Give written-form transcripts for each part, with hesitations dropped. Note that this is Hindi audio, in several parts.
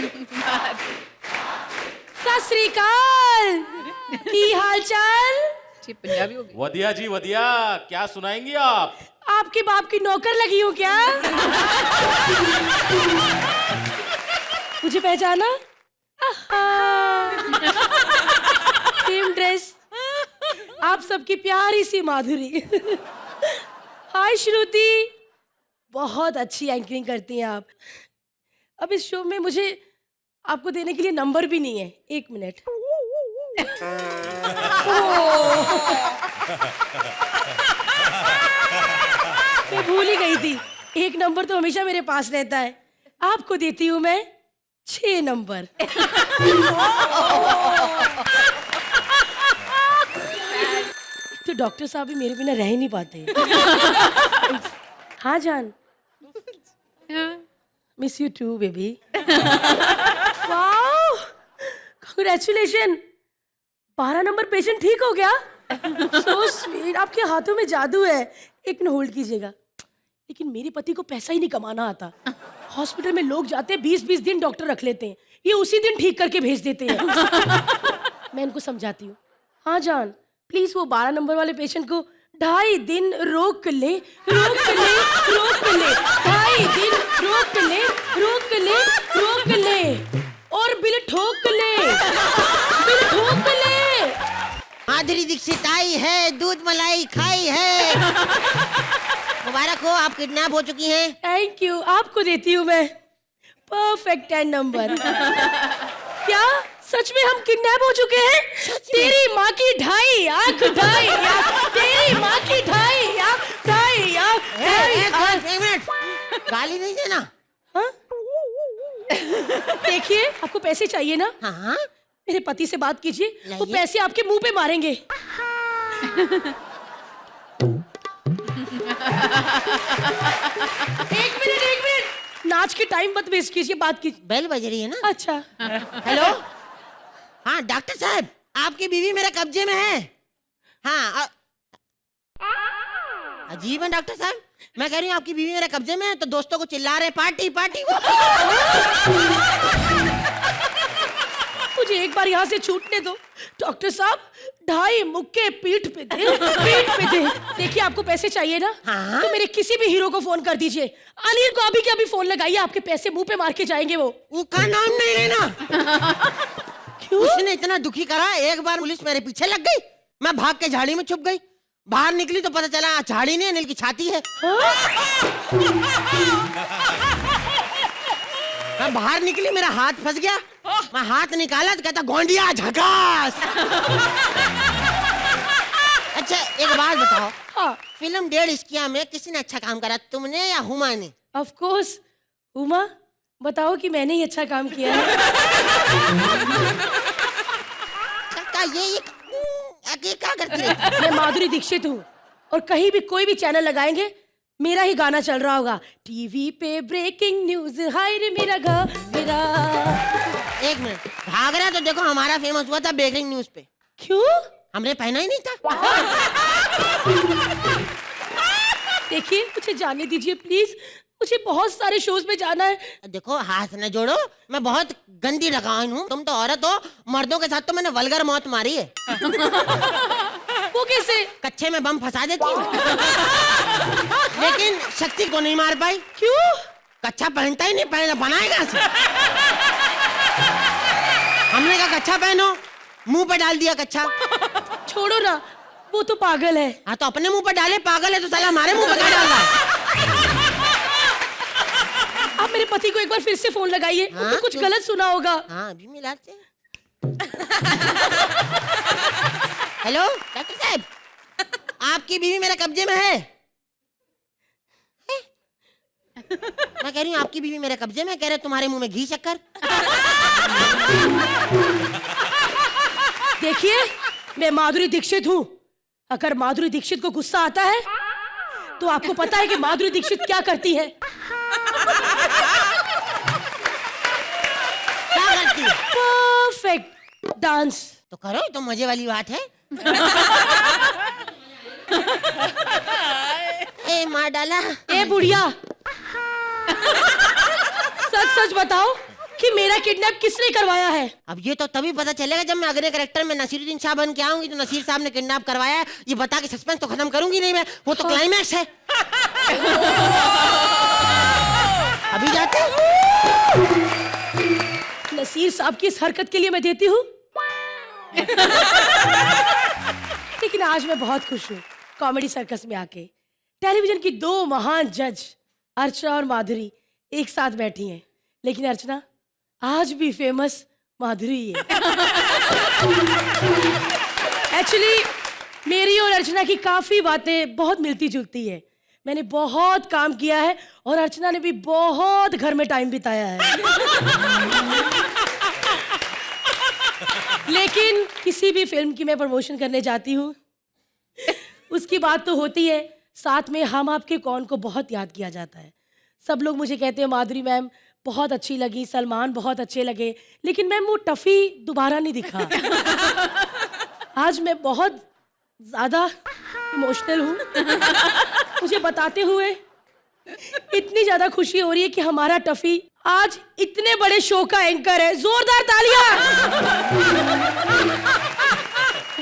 सत श्री अकाल, की हाल चाल? पंजाबी हो गई। वधिया जी वधिया, क्या सुनाएंगी आप? आपके बाप की नौकर लगी हूँ क्या? मुझे पहचाना? सेम ड्रेस, आप सबकी प्यारी सी माधुरी। हाय श्रुति, बहुत अच्छी एंकरिंग करती हैं आप। अब इस शो में मुझे आपको देने के लिए नंबर भी नहीं है। 1 मिनट। मैं भूल ही गई थी, 1 नंबर तो हमेशा मेरे पास रहता है। आपको देती हूँ मैं 6 नंबर। तो डॉक्टर साहब भी मेरे बिना रह ही नहीं पाते। हाँ जान, miss you too baby. Wow, congratulation, 12 number patient ठीक हो गया। सो स्वीट, आपके हाथों में जादू है। 1 मिनट होल्ड कीजिएगा। लेकिन मेरे पति को पैसा ही नहीं कमाना आता। हॉस्पिटल में लोग जाते हैं, 20-20 दिन डॉक्टर रख लेते हैं, ये उसी दिन ठीक करके भेज देते हैं। मैं इनको समझाती हूँ। हाँ जान, प्लीज वो 12 नंबर वाले पेशेंट को 2.5 दिन रोक ले, रोक ले, रोक ले, 2.5 दिन रोक ले, रोक ले, रोक ले, और बिल ठोक ले, बिल ठोक ले। माधुरी दीक्षित आई है, दूध मलाई खाई है। मुबारक हो, आप किडनैप हो चुकी हैं। थैंक यू, आपको देती हूँ मैं परफेक्ट 10 नंबर। क्या सच में हम किडनैप हो चुके हैं? तेरी माँ की 2.5 आँख, 2.5 आँख, तेरी माँ की 2.5 आँख, 2.5 आँख, 2.5 आँख। एक मिनट, गाली नहीं देना। हाँ? देखिए, आपको पैसे चाहिए ना? हाँ, मेरे पति से बात कीजिए, वो लाइए। पैसे आपके मुंह पे मारेंगे। एक मिनट, नाच के टाइम मत वेस्ट कीजिए, बात कीजिए। बेल बज रही है ना। अच्छा, हेलो, हाँ डॉक्टर साहब, आपकी बीवी मेरे कब्जे में है। हाँ, अजीब है डॉक्टर साहब, मैं कह रही हूँ आपकी बीवी मेरे कब्जे में है, तो दोस्तों को चिल्ला रहे पार्टी पार्टी। मुझे एक बार यहाँ से छूटने दो डॉक्टर साहब। 2.5 मुक्के पीठ पे दे, पीठ पे दे। देखिए, आपको पैसे चाहिए ना? हाँ? तो मेरे किसी भी हीरो को फोन कर दीजिए। अनिल को अभी के अभी फोन लगाइए, आपके पैसे मुंह पे मार के जाएंगे वो। उसका नाम नहीं लेना। क्यों? उसने इतना दुखी करा, एक बार पुलिस मेरे पीछे लग गई, मैं भाग के झाड़ी में छुप गई। बाहर निकली तो पता चला झाड़ी नहीं, अनिल की छाती है। मैं बाहर निकली, मेरा हाथ फंस गया, मैं हाथ निकाला तो कहता गोंडिया झकास। अच्छा एक बात बताओ, हाँ, फिल्म 1.5 इश्किया में किसी ने अच्छा काम करा, तुमने या हुमा ने? Of course. उमा, बताओ कि मैंने ही अच्छा काम किया है। काका ये क्या करती है? मैं माधुरी दीक्षित हूँ, और कहीं भी कोई भी चैनल लगाएंगे, मेरा ही गाना चल रहा होगा। टीवी पे ब्रेकिंग न्यूज, हाय रे मेरा घाघरा। एक मिनट, घाघरा तो देखो हमारा फेमस हुआ था ब्रेकिंग न्यूज पे। क्यों? हमने पहना ही नहीं था। देखिए, मुझे जाने दीजिए प्लीज, मुझे बहुत सारे शोज में जाना है। देखो हाथ न जोड़ो, मैं बहुत गंदी लगान हूँ, तुम तो औरत हो, मर्दों के साथ तो मैंने वल्गर मौत मारी है। वो कैसे? कच्चे में बम फंसा देती हूँ, लेकिन शक्ति को नहीं मार पाई। क्यों? कच्चा पहनता ही नहीं, पहना बनाएगा से। हमने कहा कच्चा पहनो, मुंह पे डाल दिया कच्चा। छोड़ो ना, वो तो पागल है। हाँ तो अपने मुंह पे डाले, पागल है तो साला हमारे मुंह पे क्या डाल रहा है? आप मेरे पति को एक बार फिर से फोन लगाइए, हाँ, तो कुछ क्यों? गलत सुना होगा। हाँ अभी मिला से। हेलो डॉक्टर साहब, आपकी बीवी मेरे कब्जे में है। मैं कह रही हूँ आपकी बीवी मेरे कब्जे में, कह रहे तुम्हारे मुंह में घी शक्कर। देखिए, मैं माधुरी दीक्षित हूँ। अगर माधुरी दीक्षित को गुस्सा आता है, तो आपको पता है कि माधुरी दीक्षित क्या करती है? क्या करती है? Perfect dance. तो करो, तो मजे वाली बात है। ए मार डाला। ए बुढ़िया, सच सच बताओ, कि मेरा किडनैप किसने करवाया है। अब ये तो तभी पता चलेगा जब मैं अगले कैरेक्टर में नसीरुद्दीन शाह बन के आऊंगी तो नसीर साहब ने किडनैप करवाया है ये बता के सस्पेंस तो खत्म करूंगी नहीं मैं, वो तो क्लाइमैक्स है। अभी जाते हो? नसीर साहब की इस हरकत के लिए मैं देती हूँ। लेकिन आज मैं बहुत खुश हूँ कॉमेडी सर्कस में आके। टेलीविजन की दो महान जज अर्चना और माधुरी एक साथ बैठी हैं, लेकिन अर्चना आज भी फेमस माधुरी ही है। एक्चुअली मेरी और अर्चना की काफी बातें बहुत मिलती जुलती है। मैंने बहुत काम किया है और अर्चना ने भी बहुत घर में टाइम बिताया है। लेकिन किसी भी फिल्म की मैं प्रमोशन करने जाती हूँ उसकी बात तो होती है, साथ में हम आपके कौन को बहुत याद किया जाता है। सब लोग मुझे कहते हैं माधुरी मैम बहुत अच्छी लगी, सलमान बहुत अच्छे लगे, लेकिन मैम वो टफी दोबारा नहीं दिखा। आज मैं बहुत ज्यादा इमोशनल हूँ। मुझे बताते हुए इतनी ज्यादा खुशी हो रही है कि हमारा टफी आज इतने बड़े शो का एंकर है। जोरदार तालियां।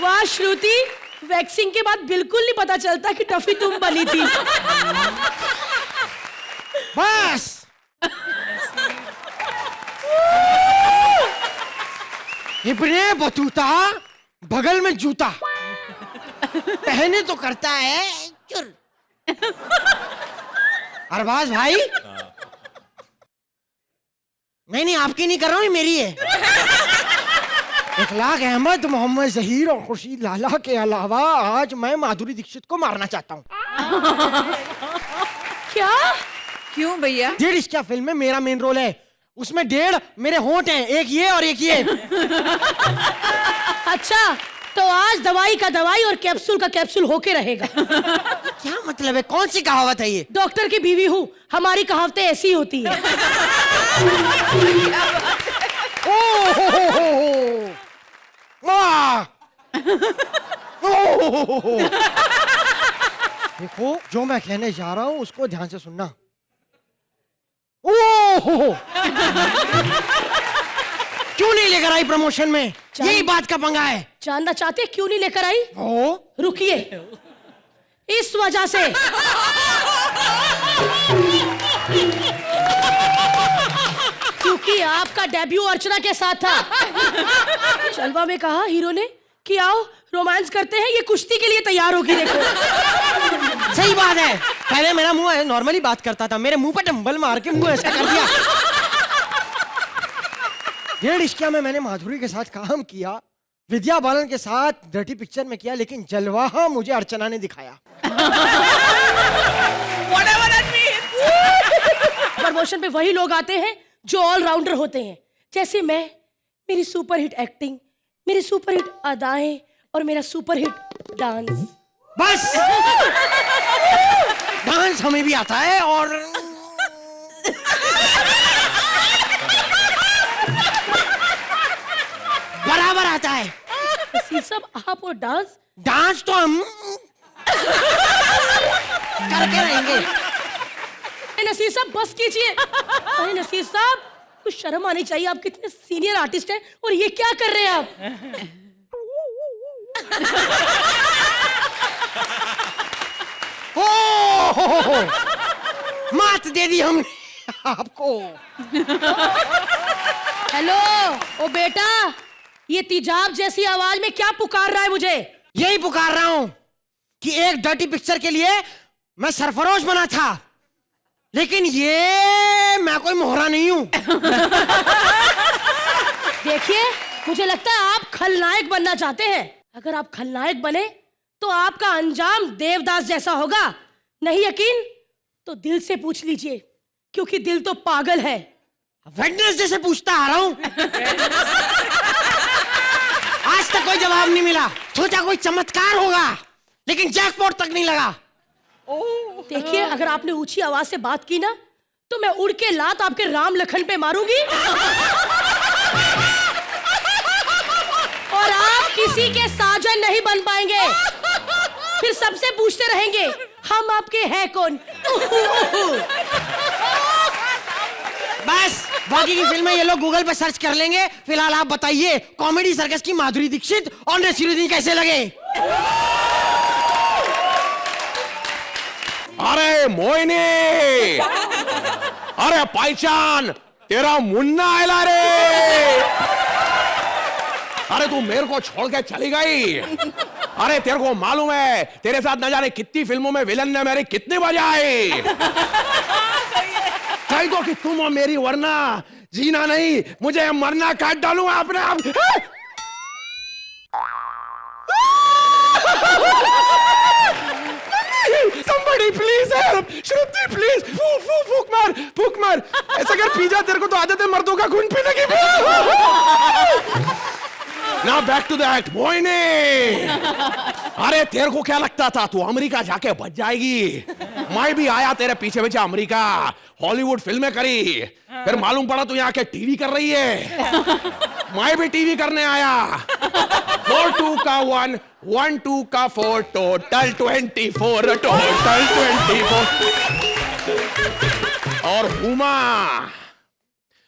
वाह श्रुति, वैक्सिंग के बाद बिल्कुल नहीं पता चलता कि टफी तुम बनी थी। बस इब्ने बतूता बगल में जूता पहने तो करता है चुर। अरबाज भाई नहीं आपकी नहीं कर रहा हूं, मेरी है। इखलाक अहमद, मोहम्मद जहीर और खुर्शीद लाला के अलावा आज मैं माधुरी दीक्षित को मारना चाहता हूँ। क्या? क्यों भैया? डेढ़ इसका फिल्म में मेरा मेन रोल है, उसमें 1.5 मेरे होंठ हैं, एक ये और एक ये। अच्छा तो आज दवाई का दवाई और कैप्सूल का कैप्सूल होके रहेगा। क्या मतलब है, कौन सी कहावत है ये? डॉक्टर की बीवी हूँ, हमारी कहावतें ऐसी ही होती है। देखो जो मैं कहने जा रहा हूँ उसको ध्यान से सुनना। ओह क्यों नहीं लेकर आई प्रमोशन में? यही बात का पंगा है। जानना चाहते क्यों नहीं लेकर आई? ओ रुकिए, इस वजह से। क्योंकि आपका डेब्यू अर्चना के साथ था। चलवा में कहा हीरो ने कि आओ रोमांस करते हैं, ये कुश्ती के लिए तैयार होगी। देखो सही बात है, पहले मेरा मुंह नॉर्मली बात करता था, मेरे मुंह पर डंबल मार के मुंह ऐसा कर दिया। डेढ़ इश्किया में मैंने माधुरी के साथ काम किया, विद्या बालन के साथ डर्टी पिक्चर में किया, लेकिन जलवा मुझे अर्चना ने दिखाया। प्रमोशन पे वही लोग आते हैं जो ऑलराउंडर होते हैं, जैसे मैं। मेरी सुपरहिट एक्टिंग, मेरी सुपरहिट अदाएं और मेरा सुपरहिट डांस। बस डांस हमें भी आता है और बराबर आता है। नसीर साहब आप और डांस? डांस तो हम करके रहेंगे। नसीर साहब बस कीजिए। अरे नसीर साहब कुछ शर्म आनी चाहिए, आप कितने सीनियर आर्टिस्ट हैं और ये क्या कर रहे हैं आप? हो मात दे दी हमने आपको। हेलो ओ बेटा, ये तिजाब जैसी आवाज में क्या पुकार रहा है मुझे? यही पुकार रहा हूं कि एक डर्टी पिक्चर के लिए मैं सरफरोश बना था, लेकिन ये मैं कोई मोहरा नहीं हूं। देखिए मुझे लगता है आप खलनायक बनना चाहते हैं। अगर आप खलनायक बने तो आपका अंजाम देवदास जैसा होगा। नहीं यकीन तो दिल से पूछ लीजिए, क्योंकि दिल तो पागल है। वेडनेसडे से पूछता आ रहा हूं, आज तक कोई जवाब नहीं मिला। सोचा कोई चमत्कार होगा, लेकिन जैकपॉट तक नहीं लगा। देखिए अगर आपने ऊंची आवाज से बात की ना तो मैं उड़ के लात आपके राम लखन पे मारूंगी और आप किसी के साजन नहीं बन पाएंगे। फिर सबसे पूछते रहेंगे हम आपके हैं कौन। बस बाकी की फिल्में ये लोग गूगल पे सर्च कर लेंगे। फिलहाल आप बताइए, कॉमेडी सर्कस की माधुरी दीक्षित और नसीरुद्दीन कैसे लगे? अरे मोहिनी, अरे पहचान, तेरा मुन्ना आयला रे। अरे तू मेरे को छोड़ के चली गई। अरे तेरे को मालूम है तेरे साथ न जाने कितनी फिल्मों में विलन ने मेरी कितनी बजाई। कही तो कि तुम और मेरी, वरना जीना नहीं मुझे मरना काट डालूंगा अपने आप। Somebody please help! Shruti please! फूक मार! ऐसा कर पी जा, तेरे को तो आदत है मर्दों का खून पीने की। Now back to the act, Mohini. अरे तेरे को क्या लगता था तू अमेरिका जाके बच जाएगी? मैं भी आया तेरे पीछे पीछे अमेरिका, हॉलीवुड फिल्में करी, फिर मालूम पड़ा तू यहाँ के टीवी कर रही है। मैं भी टीवी करने आया। 4-2 का 1, 1-2 का 4, टोटल 24, टोटल 24। और हुमा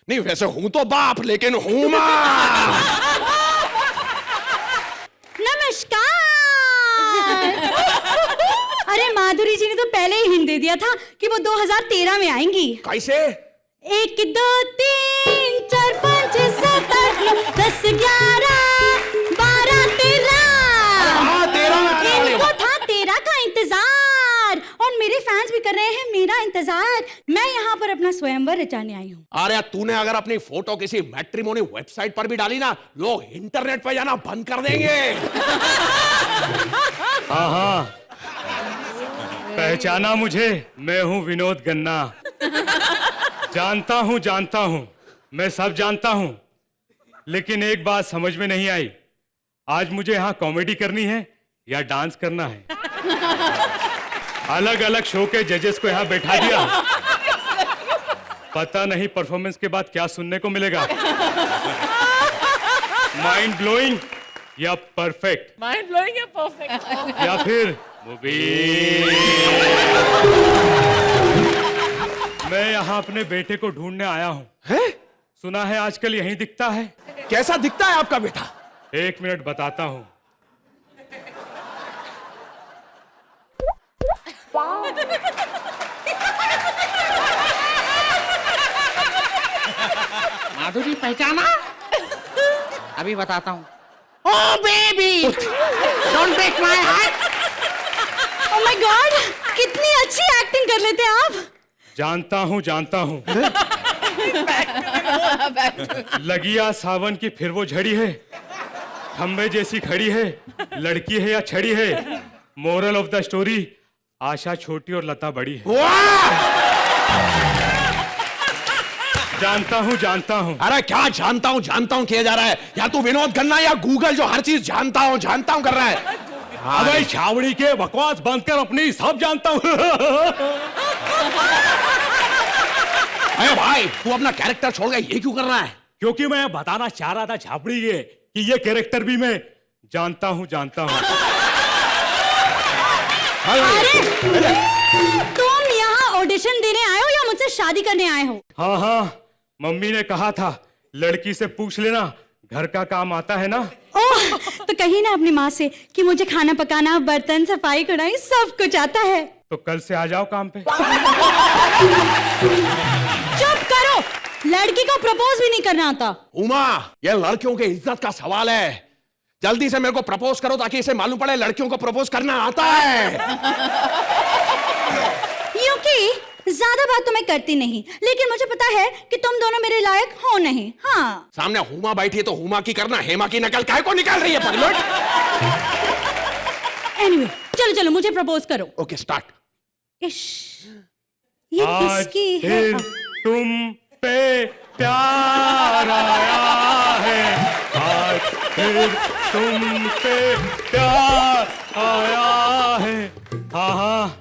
नहीं, वैसे हूं तो बाप, लेकिन हुमा। नमस्कार। अरे माधुरी जी ने तो पहले ही हिंट दे दिया था कि वो 2013 में आएंगी। कैसे? 1 2 3 4 5 7 8 9 10 11 12 13। हाँ, 13 इनको था 13 का इंतजार, और मेरे फैंस भी कर रहे हैं मेरा इंतजार। मैं यहाँ पर अपना स्वयंवर रचाने आई हूँ। अरे तूने अगर अपनी फोटो किसी मैट्रिमोनी वेबसाइट पर भी डाली ना, लोग इंटरनेट पे जाना बंद कर देंगे। हाँ, पहचाना मुझे? मैं हूँ विनोद गन्ना। जानता हूँ, मैं सब जानता हूँ, लेकिन एक बात समझ में नहीं आई, आज मुझे यहाँ कॉमेडी करनी है या डांस करना है। अलग अलग शो के जजेस को यहाँ बैठा दिया, पता नहीं परफॉर्मेंस के बाद क्या सुनने को मिलेगा। माइंड ब्लोइंग या परफेक्ट? माइंड ब्लोइंग या परफेक्ट? या फिर मूवी? मैं यहाँ अपने बेटे को ढूंढने आया हूँ। हैं? सुना है आजकल यहीं दिखता है। कैसा दिखता है आपका बेटा? 1 मिनट बताता हूँ। माधुरी पहचाना? अभी बताता हूँ। Oh baby, don't break my heart. Oh my god, कितनी अच्छी एक्टिंग कर लेते हैं आप। जानता हूँ। लगिया सावन की फिर वो झड़ी है, खंबे जैसी खड़ी है, लड़की है या छड़ी है। मोरल ऑफ द स्टोरी, आशा छोटी और लता बड़ी है। जानता हूँ। अरे क्या जानता हूँ किया जा रहा है? या तू विनोद गन्ना या गूगल जो हर चीज जानता हूँ कर रहा है। अबे छावड़ी के बकवास बंद कर, अपनी सब जानता हूँ। अरे भाई तू अपना कैरेक्टर छोड़ गया, ये क्यों कर रहा है? क्योंकि मैं बताना चाह रहा था छावड़ी के कि ये कैरेक्टर भी मैं जानता हूँ। अरे तुम यहाँ ऑडिशन देने आए हो या मुझसे शादी करने आए हो? हाँ, मम्मी ने कहा था लड़की से पूछ लेना, घर का काम आता है ना। ओह, तो कही ना अपनी माँ से कि मुझे खाना पकाना, बर्तन सफाई कढ़ाई सब कुछ आता है। तो कल से आ जाओ काम पे। चुप करो, लड़की को प्रपोज भी नहीं करना आता। उमा, ये लड़कियों की इज्जत का सवाल है। जल्दी से मेरे को प्रपोज करो ताकि इसे मालूम पड़े लड़कियों को प्रपोज करना आता है। क्योंकि ज्यादा बात तो मैं करती नहीं, लेकिन मुझे पता है कि तुम दोनों मेरे लायक हो नहीं। हाँ, सामने हुमा बैठी है तो हुमा की करना, हेमा की नकल काहे को निकाल रही है पगलट? एनीवे, चलो मुझे प्रपोज करो। Okay start. इश, ये आज किसकी है? फिर तुम पे प्यार आया है, आज फिर तुम पे प्यार आया है। हाँ,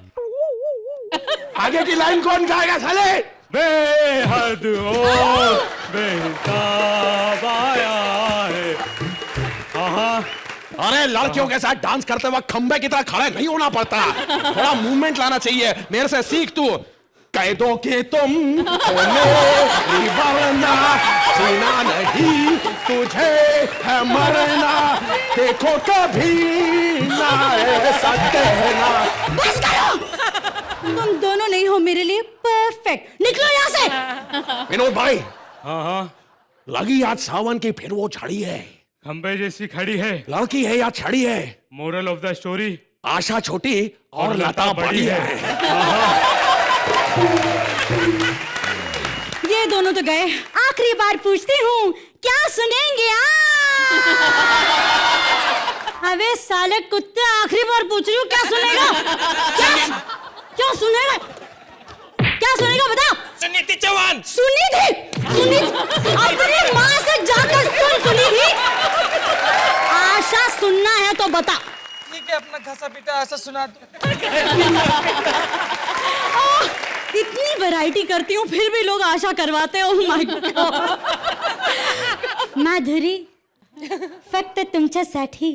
आगे की लाइन कौन गाएगा साले? बेहद ओ बेताब आया है। हाँ, अरे लड़कियों के साथ डांस करते वक्त खंबे की तरह खड़े नहीं होना पड़ता, थोड़ा मूवमेंट लाना चाहिए। मेरे से सीख तू। कह दो कि तुम हो मेरी वरना जीना नहीं तुझे है मरना, देखो कभी ना ऐसा कहना। बस करो, तुम दोनों नहीं हो मेरे लिए परफेक्ट। निकलो यहाँ से। विनोद भाई, हाँ हाँ, लगी आज सावन की फिर वो छड़ी है, खंबे जैसी खड़ी है, लड़की है या छड़ी है? मोरल ऑफ द स्टोरी, आशा छोटी और लता बड़ी है। ये दोनों तो गए, आखिरी बार पूछती हूँ, क्या सुनेंगे अबे साले कुत्ते, आखिरी बार पूछ रही हूँ, क्या सुनेगा? क्या सुनेगा? क्या सुनेगा बता? सुनीति चौहान। सुनीति अपनी माँ से जाकर सुनी थी। आशा सुनना है तो बता। ठीक है, अपना घसा पीटा ऐसा सुना दो। इतनी वैरायटी करती हूँ फिर भी लोग आशा करवाते हैं। ओह माय गॉड। माधुरी, फक्त तुमच्यासाठी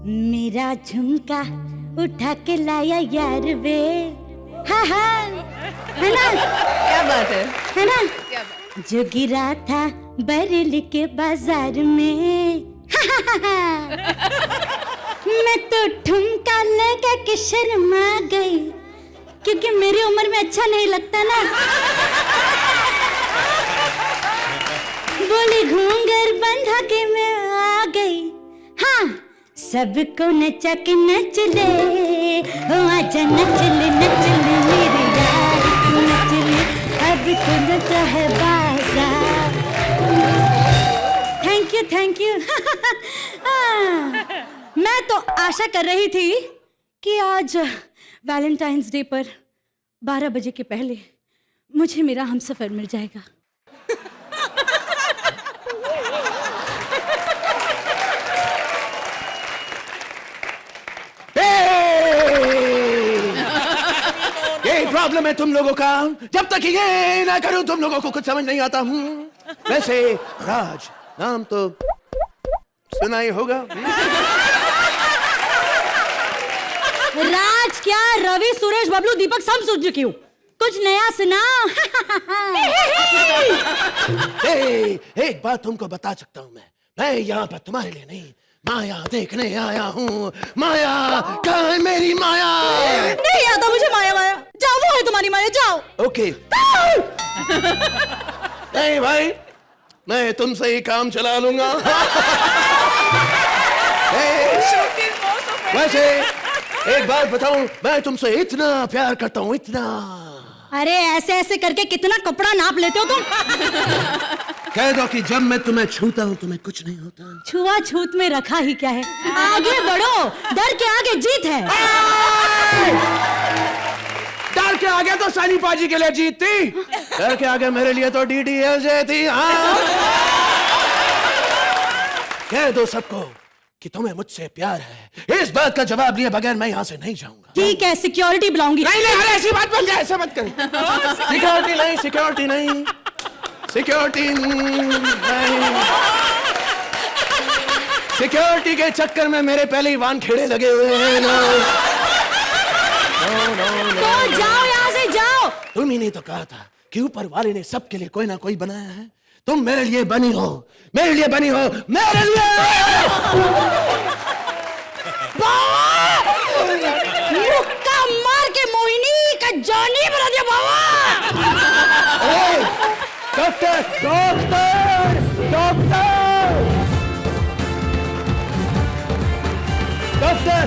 मेरा झुमका उठा के लाया यार वे। हाँ हाँ, है ना? क्या बात है ना? क्या बात? जो गिरा था बरेली के बाजार में। मैं तो ठुमका लगा के शर्मा गई, क्योंकि मेरी उम्र में अच्छा नहीं लगता ना। बोली घूंगर बंधा के मैं आ गई। हाँ, सबको नचा के नच ले, ओ आजा नच ले मेरे यार, नच ले, अब तो नचा है बाजार। Thank you. मैं तो आशा कर रही थी कि आज वैलेंटाइंस डे पर 12 बजे के पहले मुझे मेरा हमसफर मिल जाएगा। यही प्रॉब्लम है तुम लोगों का, जब तक ये ना करूं तुम लोगों को कुछ समझ नहीं आता। वैसे राज नाम तो सुना ही होगा। राज क्या, रवि, सुरेश, बबलू, दीपक सब सुन चुकी हूँ। कुछ नया सुना। एक बात तुमको बता सकता हूँ, मैं यहाँ पर तुम्हारे लिए नहीं, माया देखने आया हूँ। माया कहाँ है मेरी माया? नहीं आता मुझे माया। जाओ, वो है तुम्हारी माया, जाओ। ओके। नहीं भाई, मैं तुमसे ही काम चला लूंगा। वैसे एक बात बताऊं, मैं तुमसे इतना प्यार करता हूँ, इतना। अरे ऐसे ऐसे करके कितना कपड़ा नाप लेते हो तुम। कह दो कि जब मैं तुम्हें छूता हूँ तुम्हें कुछ नहीं होता। छुआ छूत में रखा ही क्या है, आगे बढ़ो, डर के आगे जीत है। डर के आगे तो सानी पाजी के लिए जीत थी, डर के आगे मेरे लिए तो DDLJ थी। हाँ, कह दो सबको कि तुम्हें मुझसे प्यार है। इस बात का जवाब लिए बगैर मैं यहाँ से नहीं जाऊंगा। ठीक है, सिक्योरिटी बुलाऊंगी। नहीं, ऐसी बात मत कर, ऐसा मत कर। सिक्योरिटी नहीं। सिक्योरिटी के चक्कर में मेरे पहले ही वान खेड़े लगे हुए हैं। तो जाओ यहाँ से, जाओ। तुम ही नहीं तो कहा था कि ऊपर वाले ने सबके लिए कोई ना कोई बनाया है। तुम मेरे लिए बनी हो, मेरे लिए। मुक्का मार के मोहिनी का जानी बना दिया बाबा। डॉक्टर,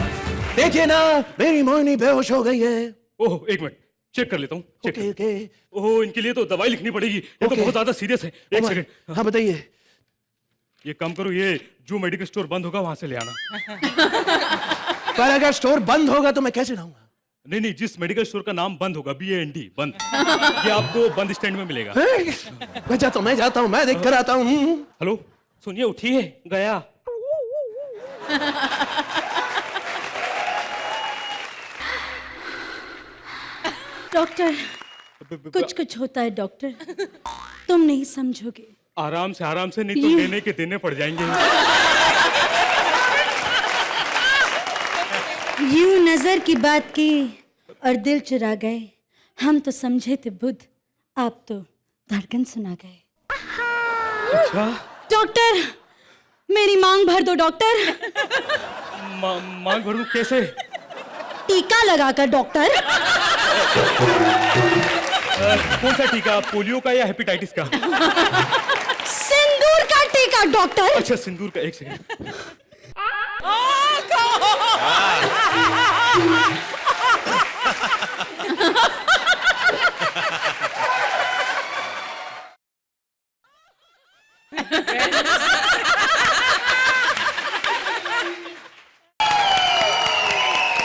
देखिए ना, मेरी मोहिनी बेहोश हो गई है। ओह एक मिनट, चेक कर लेता हूँ। ओके। ओह, इनके लिए तो दवाई लिखनी पड़ेगी, ये तो बहुत ज्यादा सीरियस है। एक सेकंड। हाँ बताइए। ये काम करो, ये जो मेडिकल स्टोर बंद होगा वहां से ले आना। पर अगर स्टोर बंद होगा तो मैं कैसे लाऊंगा? नहीं, जिस मेडिकल स्टोर का नाम बंद होगा, BAND बंद, ये आपको बंद स्टैंड में मिलेगा। मैं जाता हूँ, मैं देख कर आता हूँ। हेलो, सुनिए, उठिए, गया। डॉक्टर, कुछ होता है डॉक्टर, तुम नहीं समझोगे। आराम से, नहीं तो लेने के देने पड़ जाएंगे। यूं नजर की बात की और दिल चुरा गए। हम तो समझे थे बुद्ध, आप तो धड़कन सुना गए। डॉक्टर, मेरी मांग भर दो डॉक्टर। मांग भरूं कैसे? टीका लगाकर डॉक्टर। कौन सा टीका, पोलियो का या हेपेटाइटिस का? सिंदूर का टीका डॉक्टर। अच्छा सिंदूर का, एक सेकंड।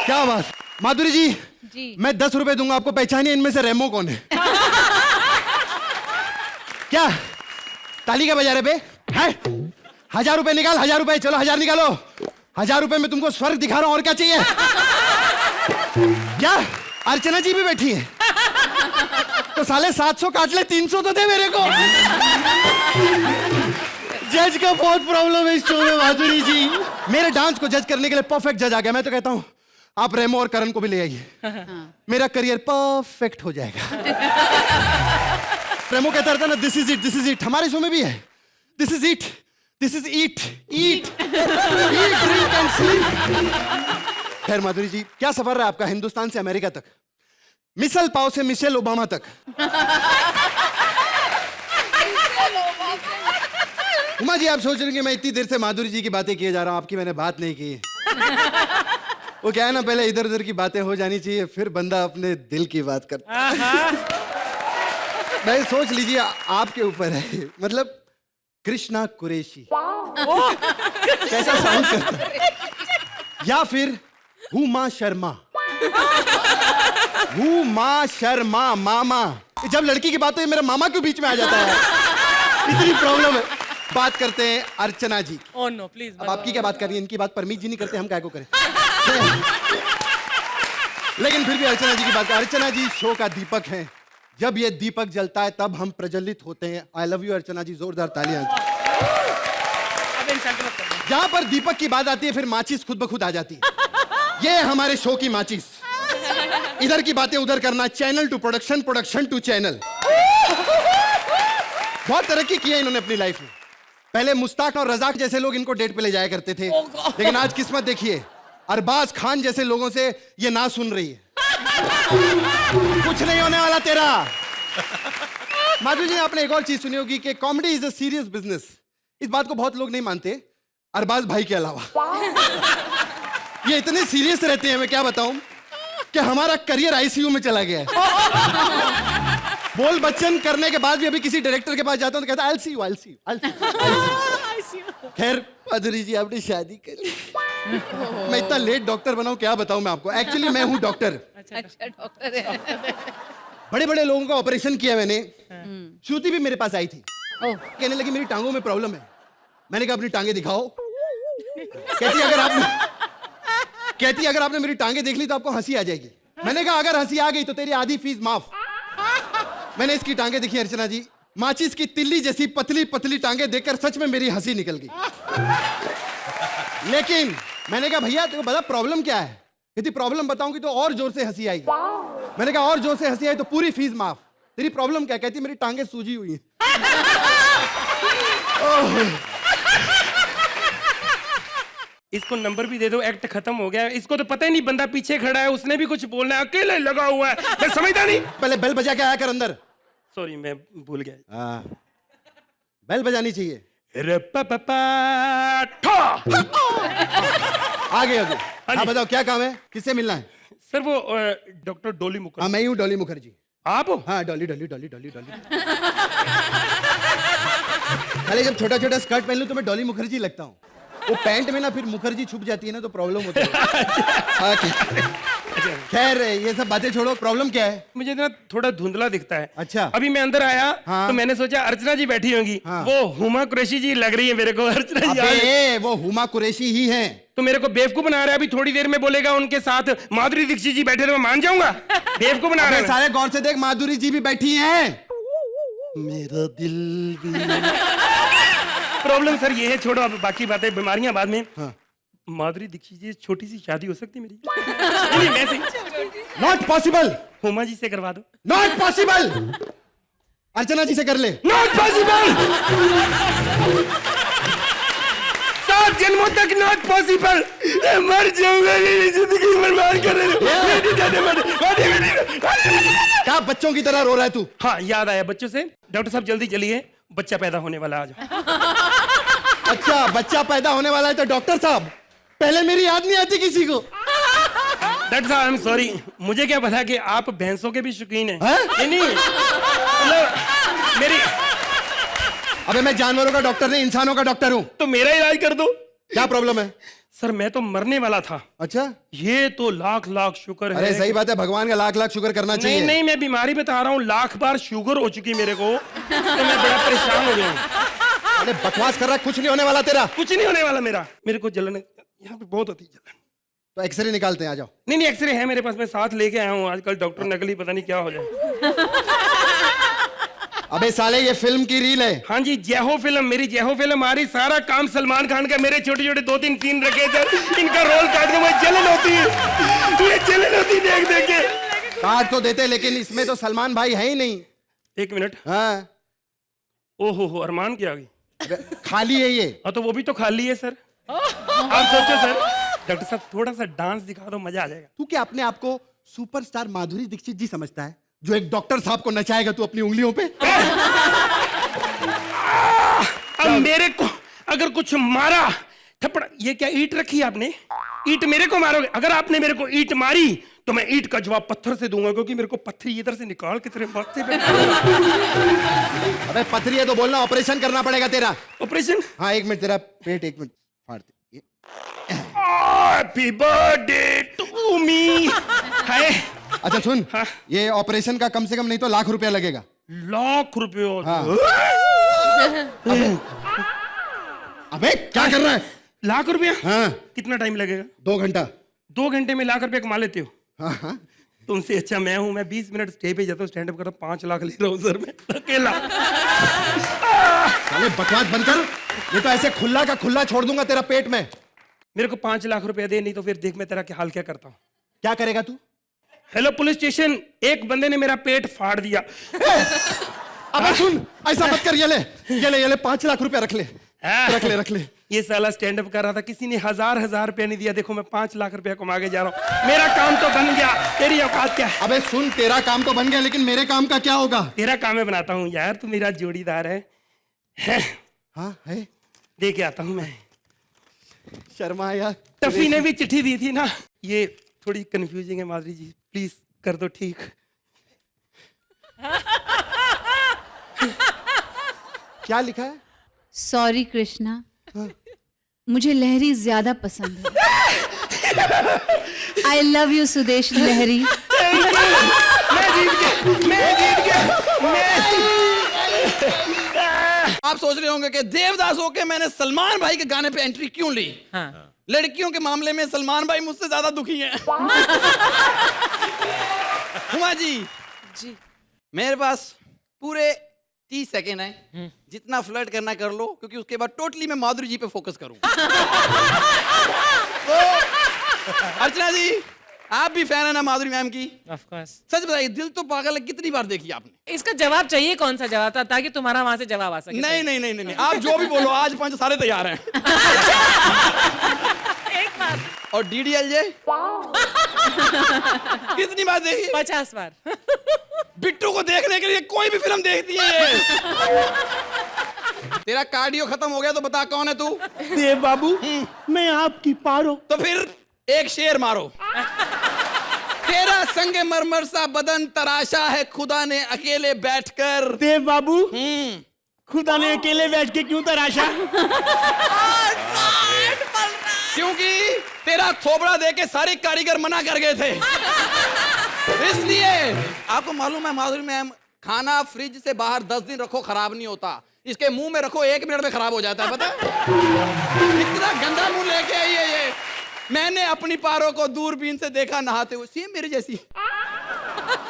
क्या बात, माधुरी जी, मैं 10 रुपए दूंगा आपको, पहचानिए इनमें से रेमो कौन है? क्या ताली का बजा रहे बे? है 1000 रुपए निकाल, 1000 रुपए, चलो 1000 निकालो। 1000 रुपए में तुमको स्वर्ग दिखा रहा हूं, और क्या चाहिए? क्या अर्चना जी भी बैठी है? तो साले 700 काट ले, 300 तो दे मेरे को। जज का बहुत प्रॉब्लम है इस शो में माधुरी जी। मेरे डांस को जज करने के लिए परफेक्ट जज आ गया। मैं तो कहता हूं आप रेमो और करण को भी ले आइए, मेरा करियर परफेक्ट हो जाएगा। रेमो कहता रहता ना, this is it, this is it. हमारे शो में भी है, this is it, this is eat, eat, drink and sleep. खैर माधुरी जी, क्या सफर रहा आपका हिंदुस्तान से अमेरिका तक, मिसल पाव से मिशेल ओबामा तक? उमा जी, आप सोच रहे हैं कि मैं इतनी देर से माधुरी जी की बातें किए जा रहा हूं, आपकी मैंने बात नहीं की। वो क्या है ना, पहले इधर उधर की बातें हो जानी चाहिए, फिर बंदा अपने दिल की बात करता है। मैं सोच लीजिए आपके ऊपर है, मतलब कृष्णा कुरैशी कैसा साउंड करता है, या फिर हुमा शर्मा। हुमा शर्मा, मामा। जब लड़की की बात हो मेरा मामा क्यों बीच में आ जाता है? इतनी प्रॉब्लम है। बात करते हैं अर्चना जी। Oh no please. अब आपकी क्या बात करनी है, इनकी बात परमीत जी नहीं करते, हम क्या को करें? लेकिन फिर भी अर्चना जी की बात करें। अर्चना जी शो का दीपक हैं, जब ये दीपक जलता है तब हम प्रज्वलित होते हैं। आई लव यू अर्चना जी, जोरदार तालियां। जहां पर दीपक की बात आती है फिर माचिस खुद ब खुद आ जाती है। ये है हमारे शो की माचिस। इधर की बातें उधर करना, channel to production, production to channel. बहुत तरक्की की है इन्होंने अपनी लाइफ में। पहले मुस्ताक और रजाक जैसे लोग इनको डेट पे ले जाया करते थे, लेकिन आज किस्मत देखिए, अरबाज खान जैसे लोगों से ये ना सुन रही है। कुछ नहीं होने वाला तेरा। माधुरी जी, आपने एक और चीज सुनी होगी कि comedy is a serious business. इस बात को बहुत लोग नहीं मानते, अरबाज भाई के अलावा। ये इतने सीरियस रहते हैं, मैं क्या बताऊं, कि हमारा करियर आईसीयू में चला गया है। बोल बच्चन करने के बाद भी अभी किसी डायरेक्टर के पास जाता हूं तो कहता है I'll see you, I'll see you, I'll see you। खैर माधुरी जी, आपने शादी कर ली। मैं इतना लेट डॉक्टर बनाऊं, क्या बताऊं मैं आपको। एक्चुअली मैं हूं डॉक्टर। अच्छा डॉक्टर है। बड़े बड़े लोगों का ऑपरेशन किया मैंने। श्रुति भी मेरे पास आई थी, कहने लगी मेरी टांगों में प्रॉब्लम है। मैंने कहा अपनी टांगे दिखाओ। कहती अगर आपने मेरी टांगे देख ली तो आपको हंसी आ जाएगी। मैंने कहा अगर हंसी आ गई तो तेरी आधी फीस माफ। मैंने इसकी टांगे देखी अर्चना जी, माचिस की तिल्ली जैसी पतली पतली टांगे देखकर सच में मेरी हंसी निकल गई। लेकिन मैंने कहा भैया तेरे को बता प्रॉब्लम क्या है? यदि प्रॉब्लम बताऊंगी तो और जोर से हंसी आएगी। मैंने कहा और जोर से हंसी आई तो पूरी फीस माफ। तेरी प्रॉब्लम क्या? कहती मेरी टांगे सूजी हुई हैं। इसको नंबर भी दे दो, एक्ट खत्म हो गया। इसको तो पता ही नहीं बंदा पीछे खड़ा है, उसने भी कुछ बोलना है, अकेले लगा हुआ है, मैं समझता नहीं। पहले बेल बजा के आया कर अंदर। सॉरी मैं भूल गया। बेल बजानी चाहिए। आगे आगे। हाँ बताओ क्या काम है, किससे मिलना है? सर वो डॉक्टर डॉली मुखर्जी। हाँ मैं ही हूँ डॉली मुखर्जी। आप हो? हाँ डॉली डॉली डॉली डॉली डॉली। पहले जब छोटा छोटा स्कर्ट पहन लूं तो मैं डॉली मुखर्जी लगता हूँ। वो पैंट में ना फिर मुखर्जी छुप जाती है ना तो प्रॉब्लम होती है। खैर ये सब बातें छोड़ो, प्रॉब्लम क्या है? मुझे ना थोड़ा धुंधला दिखता है। अच्छा। अभी मैं अंदर आया हाँ। तो मैंने सोचा अर्चना जी बैठी होंगी। हाँ। वो हुमा कुरैशी जी लग रही है मेरे को। अर्चना जी अबे वो हुमा कुरैशी ही हैं। तो मेरे को बेवकूफ बना रहा है। अभी थोड़ी देर में बोलेगा उनके साथ माधुरी दीक्षित जी बैठे तो मैं मान जाऊंगा। बेवकूफ बना रहा है। सारे गौर से देख, माधुरी जी भी बैठी हैं। मेरा दिल भी। प्रॉब्लम सर ये है, छोड़ो अब बाकी बातें, बीमारियां बाद में। हाँ। माधुरी दीक्षित जी छोटी सी शादी हो सकती है मेरी? नहीं, मैं सही। नॉट पॉसिबल, हुमा जी से करवा दो। Not possible. अर्चना जी से कर ले। Not possible. 7 जन्मों तक नॉट पॉसिबल। मर जाऊंगा, मेरी जिंदगी बर्बाद कर रहे हो। क्या बच्चों की तरह रो रहा है तू? हाँ, याद आया बच्चों से। डॉक्टर साहब जल्दी चलिए, बच्चा पैदा होने वाला है आज। अच्छा, बच्चा पैदा होने वाला है तो डॉक्टर साहब, पहले मेरी याद नहीं आती किसी को। डॉक्टर साहब, आई एम सॉरी, मुझे क्या पता कि आप भैंसों के भी शौकीन हैं। हैं? नहीं, मतलब मेरी। अबे मैं जानवरों का डॉक्टर नहीं, इंसानों का डॉक्टर हूँ। तो मेरा इलाज कर दो। क्या प्रॉब्लम है? सर, मैं तो मरने वाला था। अच्छा, ये तो लाख लाख शुक्र है। अरे सही बात है, भगवान का लाख लाख शुक्र करना चाहिए। नहीं, मैं बीमारी बता रहा हूँ, लाख बार शुगर हो चुकी मेरे को, तो मैं बड़ा परेशान हो गया हूँ। अरे बकवास कर रहा है, कुछ नहीं होने वाला तेरा। कुछ नहीं होने वाला मेरा। मेरे को जलन यहाँ पे बहुत होती है, जलन। तो एक्सरे निकालते हैं, आ जाओ। नहीं, एक्सरे है मेरे पास, मैं साथ लेके आया हूँ। आजकल डॉक्टर नकली पता नहीं क्या हो जाए। अबे साले, ये फिल्म की रील है। हाँ जी, जय हो फिल्म, मेरी जय हो फिल्म आ रही। सारा काम सलमान खान का। मेरे छोटे छोटे 2-3 सीन रखे सर, इनका रोल काट के मुझे जलन होती है। ये जलन होती है देख के। काट तो देते, लेकिन इसमें तो सलमान भाई है ही नहीं। 1 मिनट। हाँ, ओहो, अरमान की आ गई। खाली है ये। हाँ, तो वो भी तो खाली है सर। आप सोचो सर, डॉक्टर साहब थोड़ा सा डांस दिखा दो, मजा आ जाएगा। तू क्या अपने आप को सुपरस्टार माधुरी दीक्षित जी समझता है, जो एक डॉक्टर साहब को नचाएगा तू अपनी उंगलियों पे? अब मेरे को अगर कुछ मारा थप्पड़, ये क्या ईंट रखी है आपने? ईंट मेरे को मारोगे? अगर आपने मेरे को ईंट मारी तो मैं ईंट का जवाब पत्थर से दूंगा, क्योंकि मेरे को पत्थरी इधर से निकाल के तेरे माथे पे। अबे पथरी है तो बोलना, ऑपरेशन करना पड़ेगा तेरा। ऑपरेशन? हाँ, 1 मिनट, तेरा पेट 1 मिनट फाड़ते। Happy birthday to me. Hi. अच्छा सुन, हाँ? ये ऑपरेशन का कम से कम नहीं तो लाख रुपया लगेगा। लाख रुपये? हाँ। अबे क्या कर रहा है? लाख रुपया? हाँ। कितना टाइम लगेगा? 2 घंटा। 2 घंटे में लाख रुपया कमा लेते हो? हाँ हाँ। तुमसे अच्छा मैं हूं। मैं 20 मिनट स्टे पे जाता हूँ, स्टैंड अप करता हूँ, 5 लाख ले रहा हूँ सर मैं अकेला। साले बकवास बंद कर, ये तो ऐसे खुला का खुला छोड़ दूंगा तेरा पेट में। मेरे को 5 लाख रुपया दे, नहीं तो फिर देख मैं तेरा क्या हाल क्या करता हूँ। क्या करेगा तू? हेलो पुलिस स्टेशन, एक बंदे ने मेरा पेट फाड़ दिया। अबे सुन, ऐसा मत कर, ये ले 5 लाख रुपया रख ले। रख ले। ये साला स्टैंड अप कर रहा था, किसी ने 1000 रुपया नहीं दिया। देखो मैं 5 लाख रुपया कमा के जा रहा हूँ। मेरा काम तो बन गया, तेरी औकात क्या है? अबे सुन, तेरा काम तो बन गया, लेकिन मेरे काम का क्या होगा? तेरा काम मैं बनाता हूँ यार, तू मेरा जोड़ीदार है। हाँ है, दे के आता हूँ मैं। शर्मा यार। टफी ने भी चिट्ठी दी थी ना, ये थोड़ी कंफ्यूजिंग है माधुरी जी, प्लीज कर दो ठीक। क्या लिखा है? सॉरी कृष्णा, मुझे लहरी ज्यादा पसंद है। आई लव यू सुदेश लहरी। आप सोच रहे होंगे कि देवदास होके मैंने सलमान भाई के गाने पे एंट्री क्यों ली? हाँ। लड़कियों के मामले में सलमान भाई मुझसे ज्यादा दुखी हैं। हुमा जी, मेरे पास पूरे 30 सेकेंड है, जितना फ्लर्ट करना कर लो, क्योंकि उसके बाद टोटली मैं माधुरी जी पे फोकस करूंगा। तो अर्चना जी, आप भी फैन है ना माधुरी मैम की? Of course. सच बताइए, दिल तो पागल है कितनी बार देखी आपने? इसका जवाब चाहिए, कौन सा जवाब था, ताकि तुम्हारा वहां से जवाब आ सके? नहीं, आप जो भी बोलो, आज 5 सारे तैयार हैं। एक बार। और DDLJ कितनी बार देखी? 50 बार। बिट्टू को देखने के लिए कोई भी फिल्म देखती है। तेरा कार्डियो खत्म हो गया तो बता कौन है तू? देव बाबू, मैं आपकी पारो। तो फिर एक शेर मारो। तेरा संगे मरमर सा बदन तराशा है खुदा ने अकेले बैठकर। देव बाबू, खुदा ने अकेले बैठ के क्यों तराशा? क्योंकि तेरा थोबड़ा देके सारे कारीगर मना कर गए थे, इसलिए। आपको मालूम है माधुरी मैम, खाना फ्रिज से बाहर 10 दिन रखो खराब नहीं होता, इसके मुंह में रखो 1 मिनट में खराब हो जाता है, पता है? इतना गंदा मुंह लेके आई है ये। मैंने अपनी पारो को दूरबीन से देखा नहाते हुए, सेम मेरे जैसी।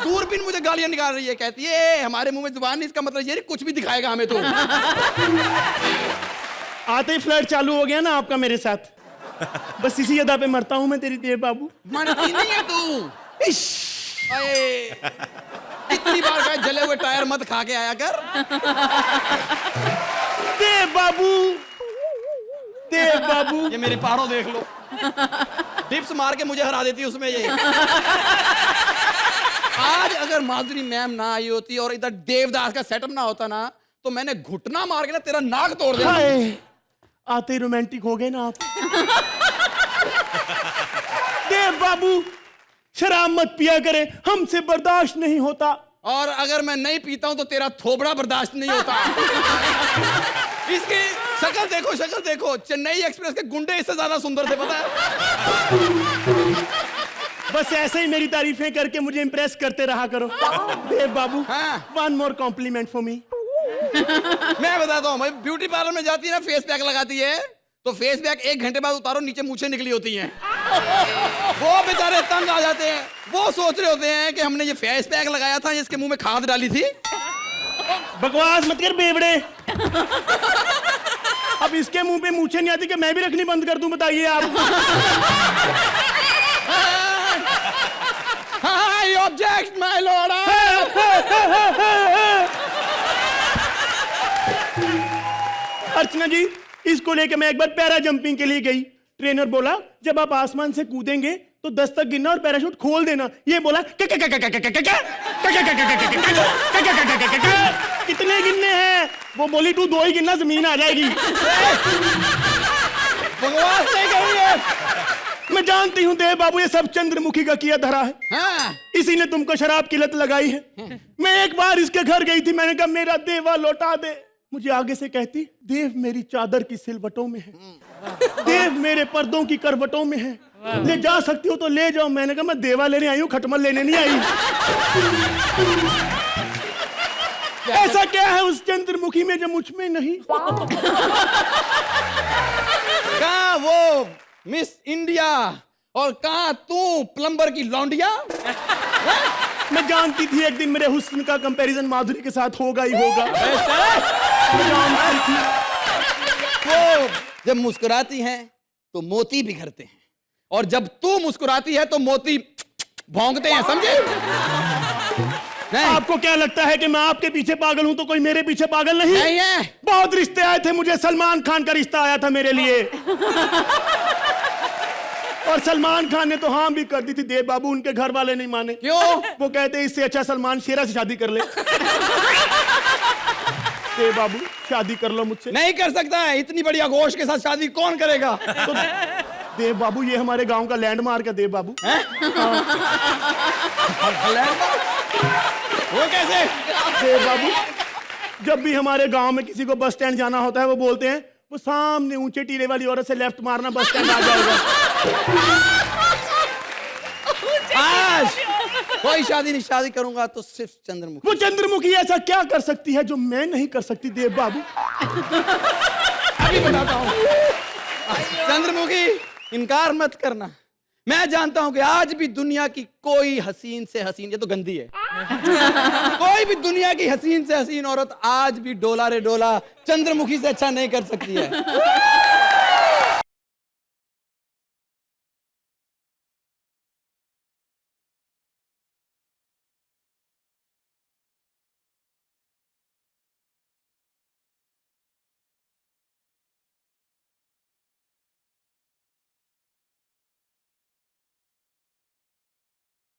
दूरबीन मुझे गालियां निकाल रही है, कहती है हमारे मुंह में जुबान नहीं, इसका मतलब ये कुछ भी दिखाएगा हमें तो। आते ही फ्लर्ट चालू हो गया ना आपका मेरे साथ। बस इसी अदा पे मरता हूं मैं तेरी देव बाबू। मरती नहीं है तू। इश! अये, कितनी बार कहा जले हुए टायर मत खा के आया कर। देव बाबू, देव बाबू। ये मेरे पहाड़ों देख लो, डिप्स मार के मुझे हरा देती उसमें ये। आज अगर माधुरी मैम ना आई होती और इधर देवदास का सेटअप ना होता ना, तो मैंने घुटना मार के ना तेरा नाक तोड़ दिया। हाय, आते ही रोमांटिक हो गए ना आप। देव बाबू, शराब मत पिया करे, हमसे बर्दाश्त नहीं होता। और अगर मैं नहीं पीता हूं तो तेरा थोबड़ा बर्दाश्त नहीं होता। इसकी शक्ल देखो, शक्ल देखो, चेन्नई एक्सप्रेस के गुंडे इससे ज्यादा सुंदर थे, पता है? बस ऐसे ही मेरी तारीफें करके मुझे इंप्रेस करते रहा करो। देव बाबू, हाँ। One more complement for me. मैं बताता हूँ, ब्यूटी पार्लर में जाती है ना, फेस पैक लगाती है, तो फेस पैक 1 घंटे बाद उतारो, नीचे मूछें निकली होती हैं। वो बेचारे तंग आ जाते हैं, वो सोच रहे होते हैं कि हमने ये फेस पैक लगाया था, इसके मुंह में खाद डाली थी। बकवास मत कर बेवड़े। अब इसके मुंह पे मूछें नहीं आती कि मैं भी रखनी बंद कर दूं, बताइए आप। I object, my lord. अर्चना जी, इसको लेके मैं एक बार पैरा जंपिंग के लिए गई। ट्रेनर बोला जब आप आसमान से कूदेंगे तो 10 तक गिनना और पैराशूट खोल देना। ये बोला कितने गिनने हैं? वो बोली तू 2 ही गिनना, जमीन आ जाएगी। बकवास नहीं करी है। मैं जानती हूँ देव बाबू, ये सब चंद्रमुखी का किया धरा है। हाँ। इसी ने तुमको शराब की लत लगाई है। मैं एक बार इसके घर गई थी, मैंने कहा मेरा देवा लौटा दे। मुझे आगे से कहती, देव मेरी चादर की सिलवटों में है, देव मेरे पर्दों की करवटों में है, ले जा सकती हो तो ले जाओ। मैंने कहा मैं देवा लेने आई हूँ, खटमल लेने नहीं आई। ऐसा क्या है उस चंद्रमुखी में जो मुझ में नहीं? कहाँ वो मिस इंडिया और कहाँ तू प्लम्बर की लौंडिया? मैं जानती थी एक दिन मेरे हुस्न का कंपैरिजन माधुरी के साथ होगा ही होगा। मैं जानती थी। वो जब मुस्कुराती हैं तो मोती बिखरते हैं, और जब तू मुस्कुराती है तो मोती भौंकते हैं, समझे? नहीं। आपको क्या लगता है कि मैं आपके पीछे पागल हूं तो कोई मेरे पीछे पागल नहीं? नहीं है। बहुत रिश्ते आए थे मुझे, सलमान खान का रिश्ता आया था मेरे लिए। और सलमान खान ने तो हाँ भी कर दी थी देव बाबू, उनके घर वाले नहीं माने। क्यों? वो कहते इससे अच्छा सलमान शेरा से शादी कर ले। देव बाबू शादी कर लो मुझसे। नहीं कर सकता है, इतनी बड़ी आगोश के साथ शादी कौन करेगा? तो देव बाबू ये हमारे गांव का लैंडमार्क है देव बाबू। वो कैसे? देव बाबू जब भी हमारे गांव में किसी को बस स्टैंड जाना होता है वो बोलते हैं वो सामने ऊंचे टीले वाली औरत से लेफ्ट मारना, बस स्टैंड आ जाएगा। आज कोई शादी नहीं, शादी करूंगा तो सिर्फ चंद्रमुखी। वो चंद्रमुखी ऐसा क्या कर सकती है जो मैं नहीं कर सकती देव बाबू? अभी बताता हूँ। चंद्रमुखी, इनकार मत करना, मैं जानता हूं कि आज भी दुनिया की कोई हसीन से हसीन, ये तो गंदी है, कोई भी दुनिया की हसीन से हसीन औरत आज भी डोला रे डोला चंद्रमुखी से अच्छा नहीं कर सकती है।